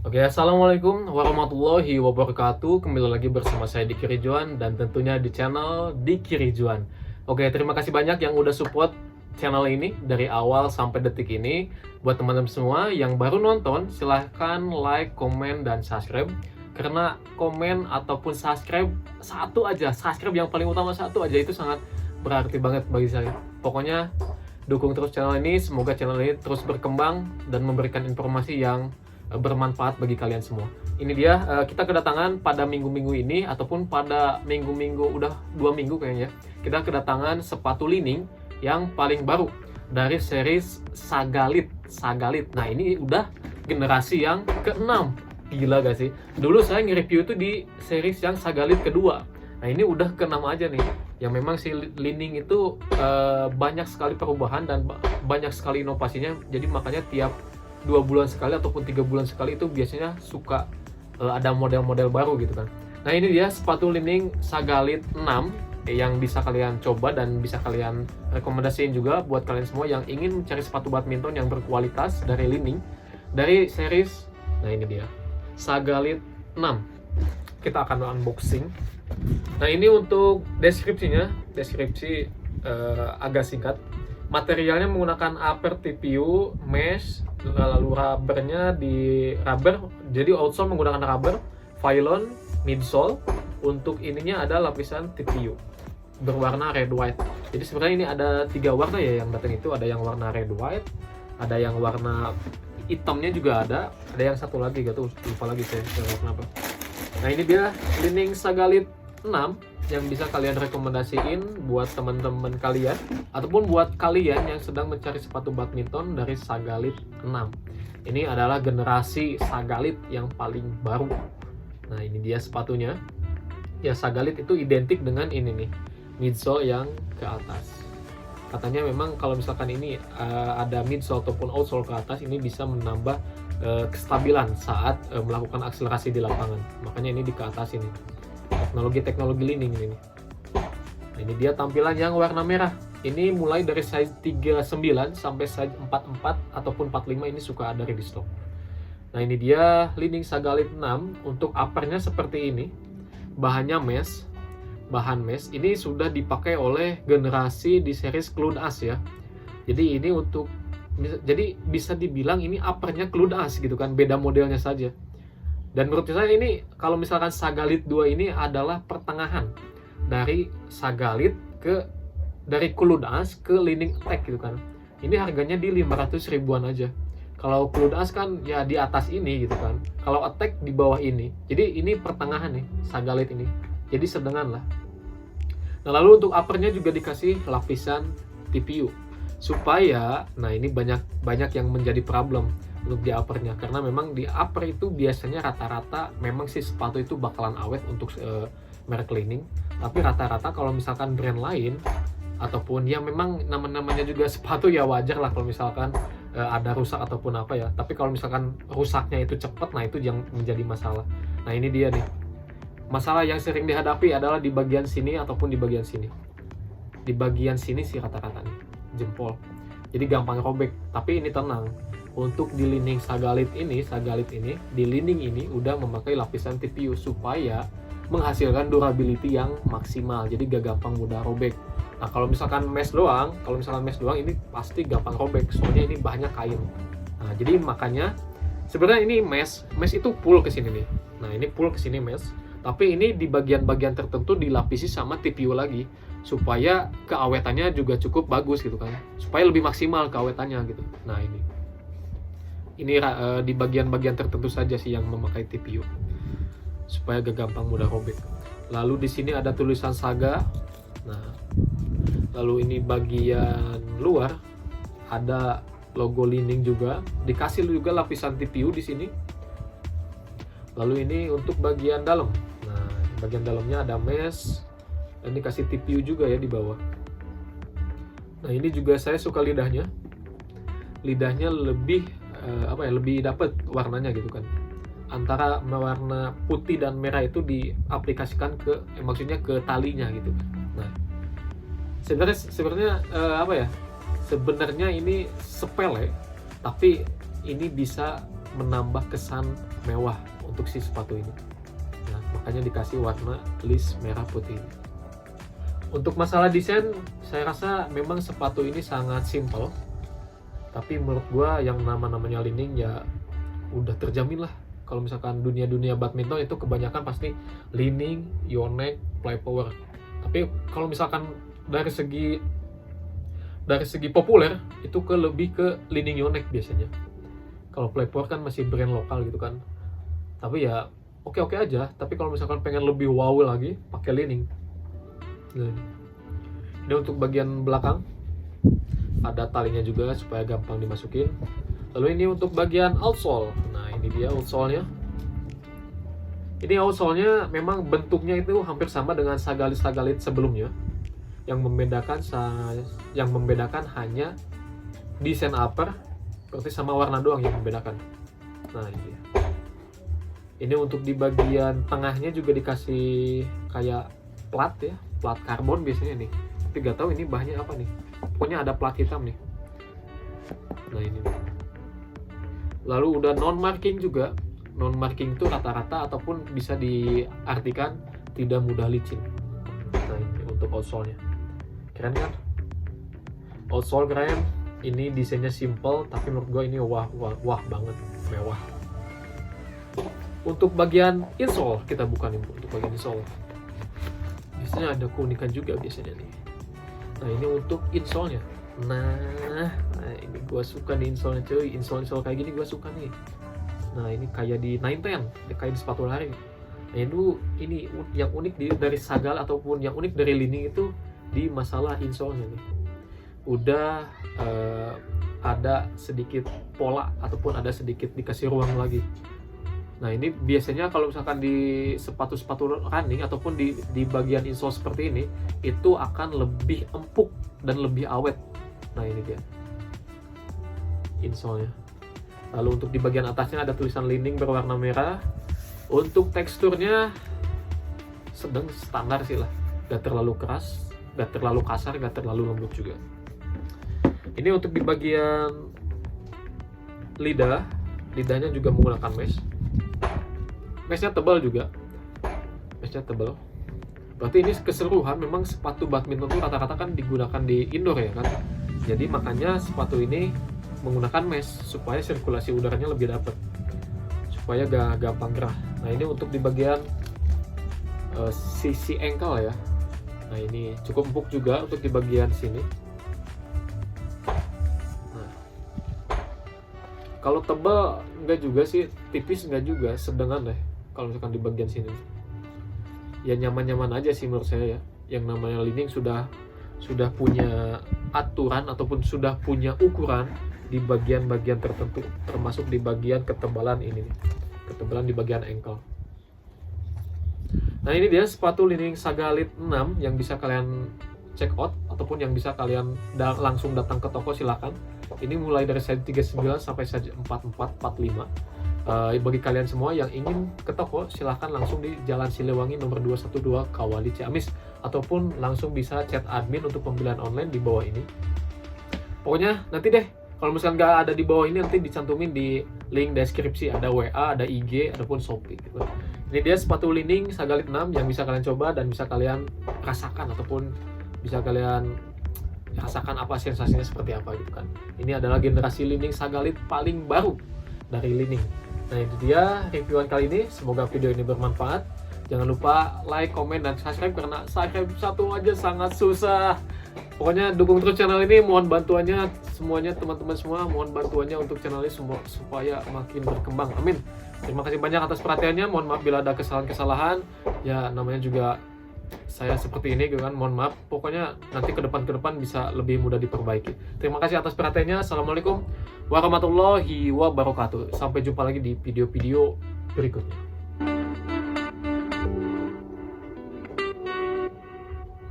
Oke, assalamualaikum warahmatullahi wabarakatuh. Kembali lagi bersama saya Diki Rijuan dan tentunya di channel Diki Rijuan. Oke, terima kasih banyak yang udah support channel ini dari awal sampai detik ini. Buat teman-teman semua yang baru nonton, silahkan like, komen, dan subscribe. Karena komen ataupun subscribe subscribe yang paling utama satu aja itu sangat berarti banget bagi saya. Pokoknya dukung terus channel ini, semoga channel ini terus berkembang dan memberikan informasi yang bermanfaat bagi kalian semua. Ini dia kita kedatangan pada minggu-minggu ini ataupun pada minggu-minggu udah 2 minggu kayaknya. Kita kedatangan sepatu lining yang paling baru dari series Sagalit. Nah, ini udah generasi yang ke-6. Gila gak sih? Dulu saya nge-review itu di series yang Sagalit kedua. Nah, ini udah ke-6 aja nih. Yang memang si lining itu banyak sekali perubahan dan banyak sekali inovasinya. Jadi makanya tiap 2 bulan sekali ataupun 3 bulan sekali itu biasanya suka ada model-model baru gitu kan. Nah, ini dia sepatu lining Sagalit 6 yang bisa kalian coba dan bisa kalian rekomendasiin juga buat kalian semua yang ingin mencari sepatu badminton yang berkualitas dari lining dari series. Nah, ini dia Sagalit 6. Kita akan unboxing. Nah, ini untuk deskripsi agak singkat. Materialnya menggunakan upper TPU mesh, lalu rubbernya di rubber, jadi outsole menggunakan rubber, Phylon midsole. Untuk ininya ada lapisan TPU berwarna red white. Jadi sebenarnya ini ada 3 warna ya yang datang itu, ada yang warna red white, ada yang warna hitamnya juga ada yang satu lagi gak tuh, lupa lagi saya warna apa. Nah, ini dia lining Sagalit 6 yang bisa kalian rekomendasiin buat teman-teman kalian ataupun buat kalian yang sedang mencari sepatu badminton dari Sagalit 6. Ini adalah generasi Sagalit yang paling baru. Nah, ini dia sepatunya. Ya, Sagalit itu identik dengan ini nih, midsole yang ke atas. Katanya memang kalau misalkan ini ada midsole ataupun outsole ke atas, ini bisa menambah kestabilan saat melakukan akselerasi di lapangan. Makanya ini di ke atas ini. Teknologi lining ini. Nah, ini dia tampilan yang warna merah. Ini mulai dari size 39 sampai size 44 ataupun 45 ini suka ada di stok. Nah, ini dia lining Sagalit 6. Untuk uppernya seperti ini. Bahannya mesh. Bahan mesh ini sudah dipakai oleh generasi di series Cloud As ya. Jadi ini jadi bisa dibilang ini uppernya Cloud As gitu kan, beda modelnya saja. Dan menurut saya ini kalau misalkan Sagalit 2 ini adalah pertengahan dari Sagalit dari Cloud As ke lining Attack gitu kan. Ini harganya di 500 ribuan aja. Kalau Cloud As kan ya di atas ini gitu kan. Kalau Attack di bawah ini. Jadi ini pertengahan nih Sagalit ini. Jadi sedengan lah. Nah, lalu untuk uppernya juga dikasih lapisan TPU supaya, nah ini banyak yang menjadi problem untuk di uppernya, karena memang di upper itu biasanya rata-rata memang si sepatu itu bakalan awet untuk merek lining, tapi rata-rata kalau misalkan brand lain ataupun ya memang namanya juga sepatu ya wajar lah kalau misalkan ada rusak ataupun apa ya, tapi kalau misalkan rusaknya itu cepat, nah itu yang menjadi masalah. Nah, ini dia nih, masalah yang sering dihadapi adalah di bagian sini ataupun di bagian sini. Di bagian sini sih rata-rata nih jempol, jadi gampang robek. Tapi ini tenang, untuk di lining Sagalit ini di lining ini udah memakai lapisan TPU supaya menghasilkan durability yang maksimal, jadi gak gampang mudah robek. Nah, kalau misalkan mesh doang ini pasti gampang robek, soalnya ini banyak kain. Nah, jadi makanya sebenarnya ini mesh itu full ke sini nih. Nah, ini full ke sini mesh, tapi ini di bagian-bagian tertentu dilapisi sama TPU lagi supaya keawetannya juga cukup bagus gitu kan, supaya lebih maksimal keawetannya gitu. Nah, ini di bagian-bagian tertentu saja sih yang memakai TPU supaya gak gampang mudah robek. Lalu di sini ada tulisan Saga. Nah, lalu ini bagian luar ada logo lining juga, dikasih juga lapisan TPU di sini. Lalu ini untuk bagian dalam. Nah, bagian dalamnya ada mesh dan dikasih TPU juga ya di bawah. Nah, ini juga saya suka lidahnya lebih lebih dapat warnanya gitu kan, antara warna putih dan merah itu diaplikasikan maksudnya ke talinya gitu. Nah, sebenarnya sebenarnya ini sepele, tapi ini bisa menambah kesan mewah untuk si sepatu ini. Nah, makanya dikasih warna list merah putih ini. Untuk masalah desain, saya rasa memang sepatu ini sangat simple. Tapi menurut gua yang namanya Li-Ning ya udah terjamin lah. Kalau misalkan dunia badminton itu kebanyakan pasti Li-Ning, Yonex, Playpower. Tapi kalau misalkan dari segi populer itu lebih ke Li-Ning, Yonex biasanya. Kalau Playpower kan masih brand lokal gitu kan. Tapi ya oke aja. Tapi kalau misalkan pengen lebih wow lagi, pakai Li-Ning. Ini untuk bagian belakang ada talinya juga supaya gampang dimasukin. Lalu ini untuk bagian outsole. Nah, ini dia outsole-nya. Ini outsole-nya memang bentuknya itu hampir sama dengan sagalit sebelumnya. Yang membedakan hanya desain upper, berarti sama warna doang yang membedakan. Nah, ini dia. Ini untuk di bagian tengahnya juga dikasih kayak plat ya, plat karbon biasanya nih. Tapi gak tahu ini bahannya apa nih. Pokoknya ada plat hitam nih. Nah, ini. Lalu udah non marking juga. Non marking itu rata-rata ataupun bisa diartikan tidak mudah licin. Nah, ini untuk outsole-nya. Keren kan? Outsole keren. Ini desainnya simple, tapi menurut gue ini wah banget, mewah. Untuk bagian insole kita buka nih, untuk bagian insole. Biasanya ada keunikan juga biasanya nih. Nah, ini untuk insole-nya. Nah, ini gue suka nih insole-nya cuy. Insole kayak gini gue suka nih. Nah, ini kayak di 910, kayak di sepatu lari. Nah, ini yang unik dari Sagal ataupun yang unik dari Li-Ning itu di masalah insole-nya nih. Udah ada sedikit pola ataupun ada sedikit dikasih ruang lagi. Nah, ini biasanya kalau misalkan di sepatu-sepatu running ataupun di bagian insole seperti ini, itu akan lebih empuk dan lebih awet. Nah, ini dia insole-nya. Lalu untuk di bagian atasnya ada tulisan Li-Ning berwarna merah. Untuk teksturnya sedang standar sih lah. Gak terlalu keras, gak terlalu kasar, gak terlalu lembut juga. Ini untuk di bagian lidahnya juga menggunakan mesh. Meshnya tebal juga. Berarti ini keseluruhan memang sepatu badminton itu rata-rata kan digunakan di indoor ya kan. Jadi makanya sepatu ini menggunakan mesh supaya sirkulasi udaranya lebih dapat, supaya gak gampang gerah. Nah, ini untuk di bagian sisi ankle ya. Nah, ini cukup empuk juga untuk di bagian sini. Nah, kalau tebal enggak juga sih, tipis enggak juga, sedengan deh. Kalau misalkan di bagian sini, ya nyaman-nyaman aja sih menurut saya ya. Yang namanya Li-Ning sudah punya aturan ataupun sudah punya ukuran di bagian-bagian tertentu, termasuk di bagian ketebalan ini, ketebalan di bagian ankle. Nah, ini dia sepatu Li-Ning Sagalit 6 yang bisa kalian check out ataupun yang bisa kalian langsung datang ke toko, silakan. Ini mulai dari size 39 sampai size 44, 45. Bagi kalian semua yang ingin ke toko, silahkan langsung di Jalan Siliwangi nomor 212 Kawali Ciamis, ataupun langsung bisa chat admin untuk pembelian online di bawah ini. Pokoknya nanti deh, kalau misalkan nggak ada di bawah ini, nanti dicantumin di link deskripsi, ada WA, ada IG, ataupun Shopee gitu. Ini dia sepatu Li-Ning Sagalit 6 yang bisa kalian coba dan bisa kalian rasakan ataupun bisa kalian rasakan apa sensasinya seperti apa gitu kan. Ini adalah generasi Li-Ning Sagalit paling baru dari Li-Ning. Nah, itu dia reviewan kali ini. Semoga video ini bermanfaat. Jangan lupa like, komen, dan subscribe, karena subscribe satu aja sangat susah. Pokoknya dukung terus channel ini, mohon bantuannya semuanya, teman-teman semua, mohon bantuannya untuk channel ini supaya makin berkembang. Amin. Terima kasih banyak atas perhatiannya. Mohon maaf bila ada kesalahan-kesalahan. Ya, namanya juga saya seperti ini gitu kan, mohon maaf. Pokoknya nanti ke depan bisa lebih mudah diperbaiki. Terima kasih atas perhatiannya. Assalamualaikum warahmatullahi wabarakatuh. Sampai jumpa lagi di video-video berikutnya.